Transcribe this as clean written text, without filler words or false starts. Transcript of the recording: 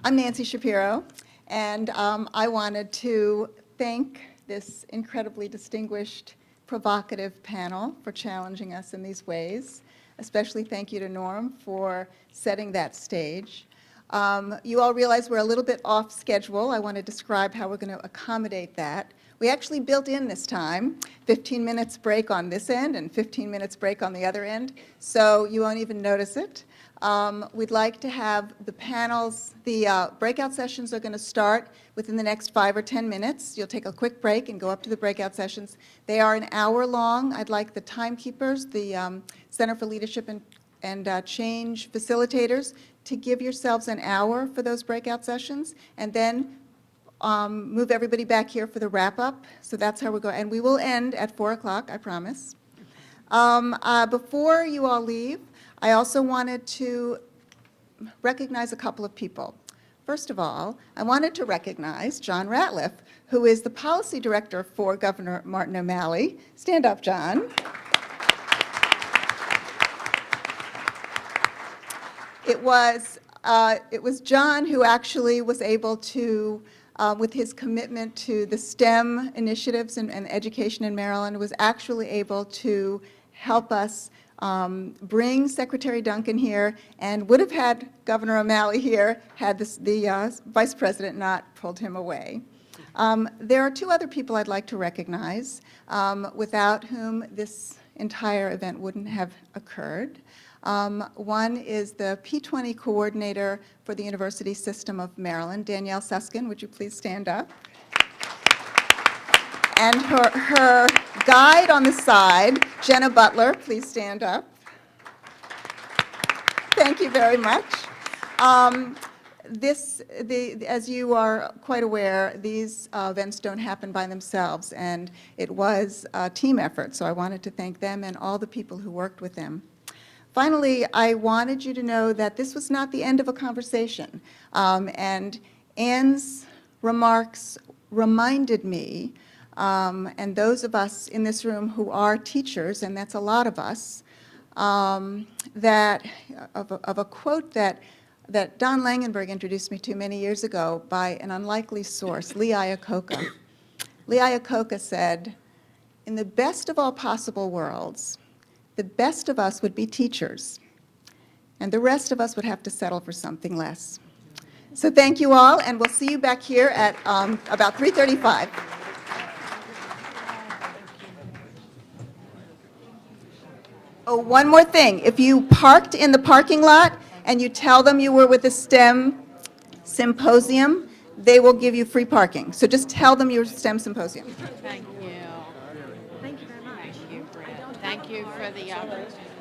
I'm Nancy Shapiro, and I wanted to thank this incredibly distinguished, provocative panel for challenging us in these ways. Especially thank you to Norm for setting that stage. You all realize we're a little bit off schedule. I want to describe how we're going to accommodate that. We actually built in this time 15 minutes break on this end and 15 minutes break on the other end, so you won't even notice it. We'd like to have the panels, the breakout sessions are going to start within the next 5 or 10 minutes. You'll take a quick break and go up to the breakout sessions. They are an hour long. I'd like the timekeepers, the Center for Leadership and Change facilitators, to give yourselves an hour for those breakout sessions, and then move everybody back here for the wrap-up. So that's how we're going. And we will end at 4 o'clock, I promise. Before you all leave, I also wanted to recognize a couple of people. First of all, I wanted to recognize John Ratliff, who is the policy director for Governor Martin O'Malley. Stand up, John. It was John who actually was able to, with his commitment to the STEM initiatives and education in Maryland, was actually able to help us bring Secretary Duncan here, and would have had Governor O'Malley here had the Vice President not pulled him away. There are 2 other people I'd like to recognize, without whom this entire event wouldn't have occurred. One is the P20 coordinator for the University System of Maryland, Danielle Suskin. Would you please stand up? And her guide on the side, Jenna Butler, please stand up. Thank you very much. As you are quite aware, these events don't happen by themselves, and it was a team effort, so I wanted to thank them and all the people who worked with them. Finally, I wanted you to know that this was not the end of a conversation, and Anne's remarks reminded me, and those of us in this room who are teachers, and that's a lot of us, that of a quote that Don Langenberg introduced me to many years ago by an unlikely source, Lee Iacocca. Lee Iacocca said, "In the best of all possible worlds, the best of us would be teachers, and the rest of us would have to settle for something less." So thank you all, and we'll see you back here at about 3:35. Oh, one more thing. If you parked in the parking lot and you tell them you were with the STEM Symposium, they will give you free parking. So just tell them you're STEM Symposium. Thank you. Thank you very much. Thank you, Brett. Thank you for the opportunity.